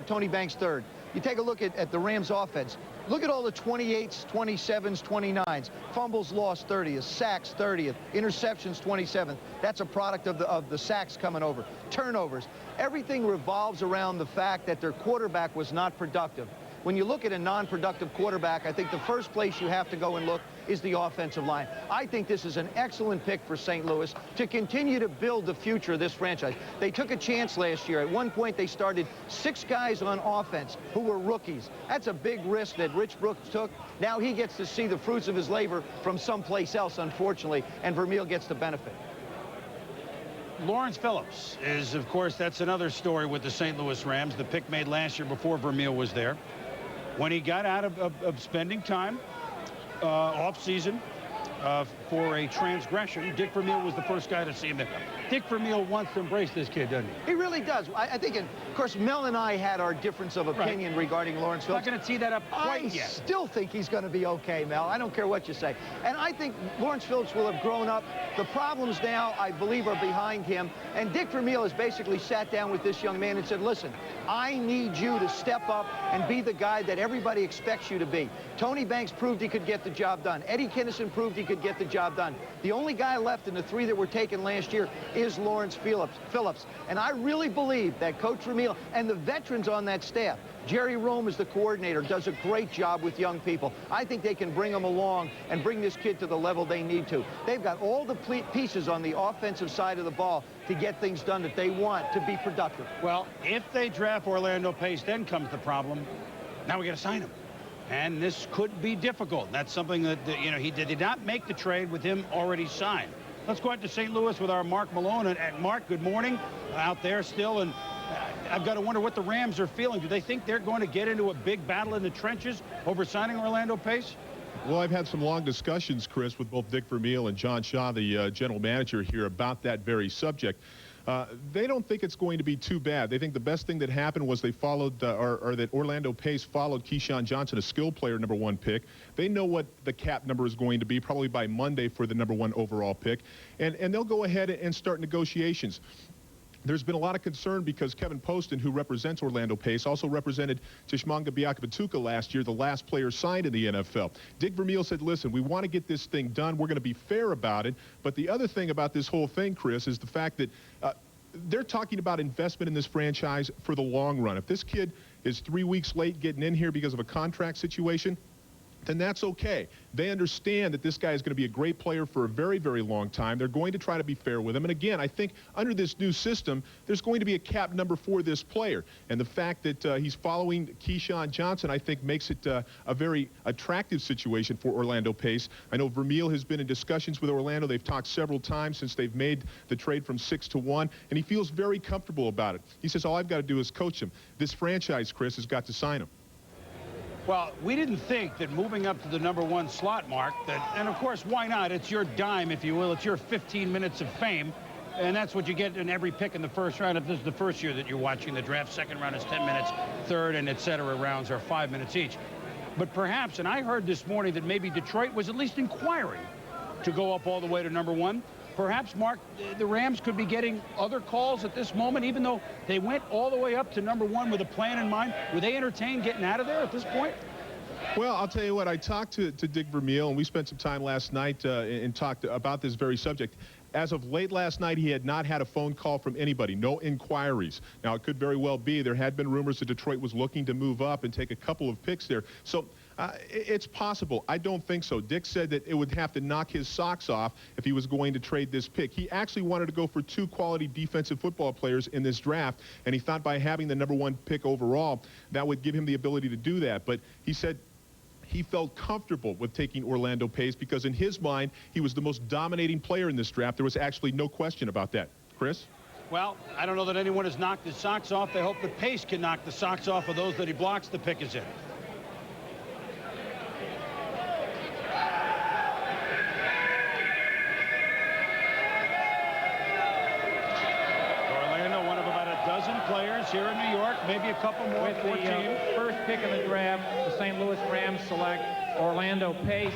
Tony Banks third. You take a look at the Rams offense. Look at all the 28s, 27s, 29s. Fumbles lost 30th, sacks 30th, interceptions 27th. That's a product of the sacks coming over. Turnovers. Everything revolves around the fact that their quarterback was not productive. When you look at a non-productive quarterback, I think the first place you have to go and look is the offensive line. I think this is an excellent pick for St. Louis to continue to build the future of this franchise. They took a chance last year. At one point, they started 6 guys on offense who were rookies. That's a big risk that Rich Brooks took. Now he gets to see the fruits of his labor from someplace else, unfortunately, and Vermeil gets the benefit. Lawrence Phillips is, of course, that's another story with the St. Louis Rams, the pick made last year before Vermeil was there. When he got out of spending time off-season for a transgression, Dick Vermeil was the first guy to see him there. Dick Vermeil wants to embrace this kid, doesn't he? He really does. I think, of course, Mel and I had our difference of opinion regarding Lawrence Phillips. Not going to tee that up quite yet. I still think he's going to be okay, Mel. I don't care what you say. And I think Lawrence Phillips will have grown up. The problems now, I believe, are behind him. And Dick Vermeil has basically sat down with this young man and said, listen, I need you to step up and be the guy that everybody expects you to be. Tony Banks proved he could get the job done. Eddie Kinnison proved he could get the job done. The only guy left in the 3 that were taken last year is Lawrence Phillips. And I really believe that Coach Vermeil and the veterans on that staff, Jerry Rome is the coordinator, does a great job with young people. I think they can bring them along and bring this kid to the level they need to. They've got all the pieces on the offensive side of the ball to get things done that they want to be productive. Well, if they draft Orlando Pace, then comes the problem. Now we got to sign him. And this could be difficult. That's something that, you know, he did not make the trade with him already signed. Let's go out to St. Louis with our Mark Malone. And Mark, good morning out there still. And I've got to wonder what the Rams are feeling. Do they think they're going to get into a big battle in the trenches over signing Orlando Pace? Well, I've had some long discussions, Chris, with both Dick Vermeil and John Shaw, the general manager here, about that very subject. They don't think it's going to be too bad. They think the best thing that happened was they followed, or that Orlando Pace followed Keyshawn Johnson, a skill player, #1 pick. They know what the cap number is going to be probably by Monday for the #1 overall pick. And they'll go ahead and start negotiations. There's been a lot of concern because Kevin Poston, who represents Orlando Pace, also represented Tshimanga Biakabatuka last year, the last player signed in the NFL. Dick Vermeil said, listen, we want to get this thing done. We're going to be fair about it. But the other thing about this whole thing, Chris, is the fact that they're talking about investment in this franchise for the long run. If this kid is 3 weeks late getting in here because of a contract situation, then that's okay. They understand that this guy is going to be a great player for a very, very long time. They're going to try to be fair with him. And again, I think under this new system, there's going to be a cap number for this player. And the fact that he's following Keyshawn Johnson, I think, makes it a very attractive situation for Orlando Pace. I know Vermeil has been in discussions with Orlando. They've talked several times since they've made the trade from 6 to 1, and he feels very comfortable about it. He says, all I've got to do is coach him. This franchise, Chris, has got to sign him. Well, we didn't think that moving up to the #1 slot, Mark, and of course, why not? It's your dime, if you will. It's your 15 minutes of fame, and that's what you get in every pick in the first round. If this is the first year that you're watching the draft, second round is 10 minutes, third and et cetera rounds are 5 minutes each. But perhaps, and I heard this morning that maybe Detroit was at least inquiring to go up all the way to #1. Perhaps, Mark, the Rams could be getting other calls at this moment, even though they went all the way up to #1 with a plan in mind. Would they entertain getting out of there at this point? Well, I'll tell you what, I talked to Dick Vermeil, and we spent some time last night and talked about this very subject. As of late last night, he had not had a phone call from anybody, no inquiries. Now, it could very well be. There had been rumors that Detroit was looking to move up and take a couple of picks there. So it's possible. I don't think so. Dick said that it would have to knock his socks off if he was going to trade this pick. He actually wanted to go for 2 quality defensive football players in this draft, and he thought by having the #1 pick overall, that would give him the ability to do that. But he said he felt comfortable with taking Orlando Pace because in his mind, he was the most dominating player in this draft. There was actually no question about that. Chris? Well, I don't know that anyone has knocked his socks off. They hope that Pace can knock the socks off of those that he blocks the pick is in. Players here in New York, maybe a couple more. With the first pick of the draft, the St. Louis Rams select Orlando Pace,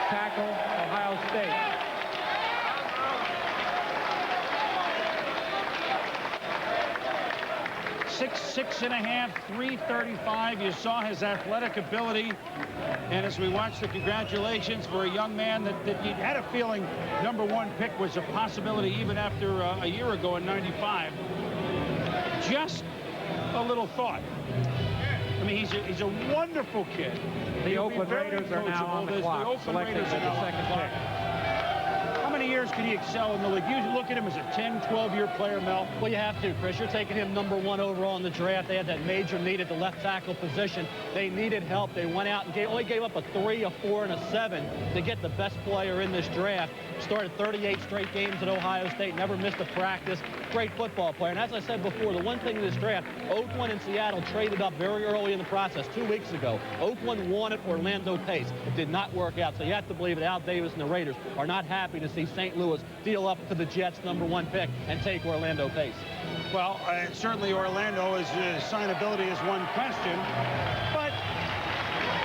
tackle, Ohio State. 6'6½", 335. You saw his athletic ability. And as we watch the congratulations for a young man that you had a feeling #1 pick was a possibility even after a year ago in '95. Just a little thought. I mean, he's a wonderful kid. The Oakland Raiders are now on the clock, selecting for the second pick. How many years can he excel in the league? You look at him as a 10, 12-year player, Mel. Well, you have to, Chris. You're taking him #1 overall in the draft. They had that major need at the left tackle position. They needed help. They went out and only gave up a 3, a 4, and a 7 to get the best player in this draft. Started 38 straight games at Ohio State, never missed a practice. Great football player. And as I said before, the one thing in this draft, Oakland and Seattle traded up very early in the process 2 weeks ago. Oakland wanted Orlando Pace. It did not work out. So you have to believe that Al Davis and the Raiders are not happy to see St. Louis deal up to the Jets' #1 pick and take Orlando Pace. Well, certainly Orlando's signability is one question. But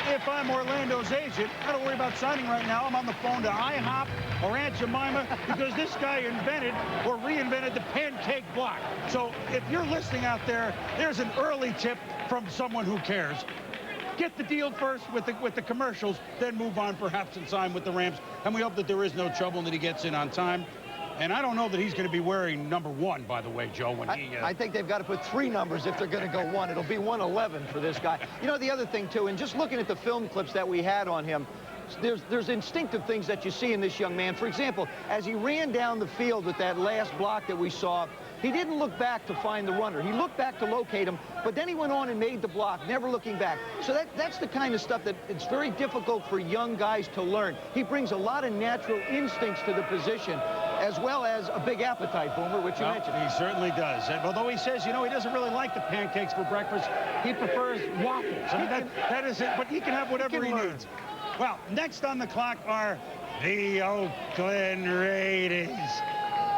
if I'm Orlando's agent, I don't worry about signing right now. I'm on the phone to IHOP or Aunt Jemima because this guy invented or reinvented the pancake block. So if you're listening out there, there's an early tip from someone who cares. Get the deal first with the commercials, then move on perhaps and sign with the Rams. And we hope that there is no trouble and that he gets in on time. And I don't know that he's going to be wearing #1, by the way, Joe, when I think they've got to put 3 numbers if they're going to go 1. It'll be 111 for this guy. You know, the other thing, too, and just looking at the film clips that we had on him, there's instinctive things that you see in this young man. For example, as he ran down the field with that last block that we saw, he didn't look back to find the runner. He looked back to locate him, but then he went on and made the block, never looking back. So that's the kind of stuff that it's very difficult for young guys to learn. He brings a lot of natural instincts to the position, as well as a big appetite, Boomer, which you mentioned. He certainly does. And although he says, you know, he doesn't really like the pancakes for breakfast, he prefers waffles. I mean, that is it, but he can have whatever he needs. Well, next on the clock are the Oakland Raiders.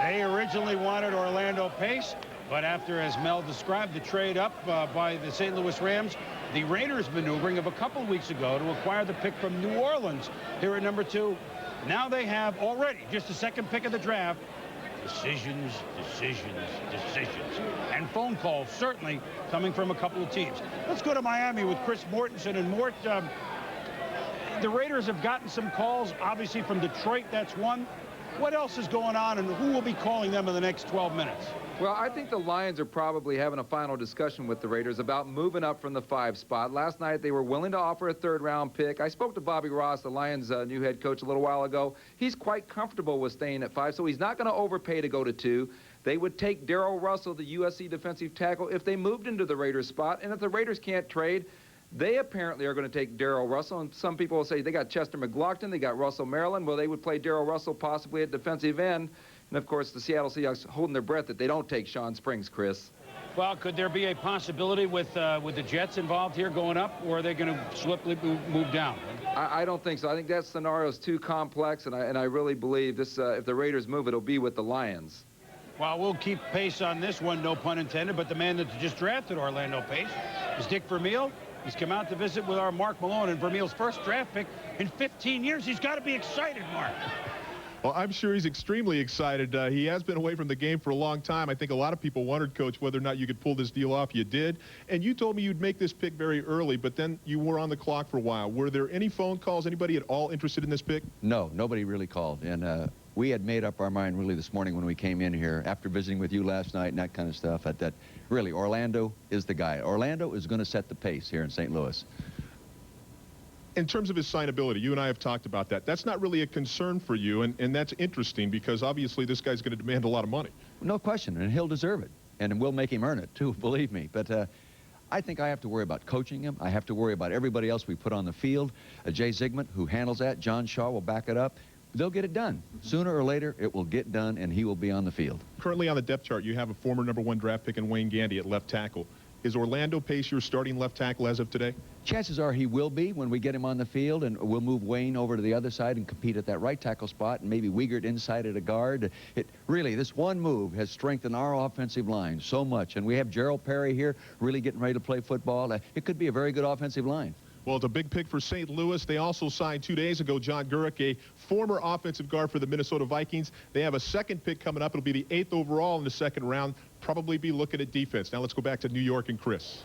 They originally wanted Orlando Pace, but after, as Mel described, the trade up by the St. Louis Rams, the Raiders maneuvering of a couple weeks ago to acquire the pick from New Orleans here at #2. Now they have already just the second pick of the draft. Decisions, and phone calls certainly coming from a couple of teams. Let's go to Miami with Chris Mortensen. And Mort, the Raiders have gotten some calls, obviously from Detroit. That's one. What else is going on, and who will be calling them in the next 12 minutes? Well, I think the Lions are probably having a final discussion with the Raiders about moving up from the 5 spot. Last night, they were willing to offer a 3rd-round pick. I spoke to Bobby Ross, the Lions' new head coach, a little while ago. He's quite comfortable with staying at 5, so he's not going to overpay to go to 2. They would take Darrell Russell, the USC defensive tackle, if they moved into the Raiders spot. And if the Raiders can't trade, they apparently are going to take Darrell Russell. And some people will say they got Chester McLaughlin, they got Russell Maryland. Well, they would play Darrell Russell possibly at defensive end. And, of course, the Seattle Seahawks holding their breath that they don't take Sean Springs, Chris. Well, could there be a possibility with the Jets involved here going up, or are they going to swiftly move down? I don't think so. I think that scenario is too complex, and I really believe this. If the Raiders move, it'll be with the Lions. Well, we'll keep pace on this one, no pun intended, but the man that just drafted Orlando Pace is Dick Vermeil. He's come out to visit with our Mark Malone, and Vermeil's first draft pick in 15 years. He's got to be excited, Mark. Well, I'm sure he's extremely excited. He has been away from the game for a long time. I think a lot of people wondered, Coach, whether or not you could pull this deal off. You did. And you told me you'd make this pick very early, but then you were on the clock for a while. Were there any phone calls, anybody at all interested in this pick? No, nobody really called. And we had made up our mind really this morning when we came in here after visiting with you last night and that kind of stuff, that really Orlando is the guy. Orlando is going to set the pace here in St. Louis. In terms of his signability, you and I have talked about that. That's not really a concern for you, and that's interesting because obviously this guy's going to demand a lot of money. No question, and he'll deserve it. And we'll make him earn it, too, believe me. But I think I have to worry about coaching him. I have to worry about everybody else we put on the field. Jay Zygmunt, who handles that. John Shaw will back it up. They'll get it done. Sooner or later, it will get done, and he will be on the field. Currently on the depth chart, you have a former #1 draft pick in Wayne Gandy at left tackle. Is Orlando Pace your starting left tackle as of today? Chances are he will be when we get him on the field, and we'll move Wayne over to the other side and compete at that right tackle spot, and maybe Wiegert inside at a guard. Really, this one move has strengthened our offensive line so much, and we have Gerald Perry here really getting ready to play football. It could be a very good offensive line. Well, it's a big pick for St. Louis. They also signed 2 days ago John Gurrick, a former offensive guard for the Minnesota Vikings. They have a second pick coming up. It'll be the 8th overall in the second round. Probably be looking at defense. Now let's go back to New York and Chris.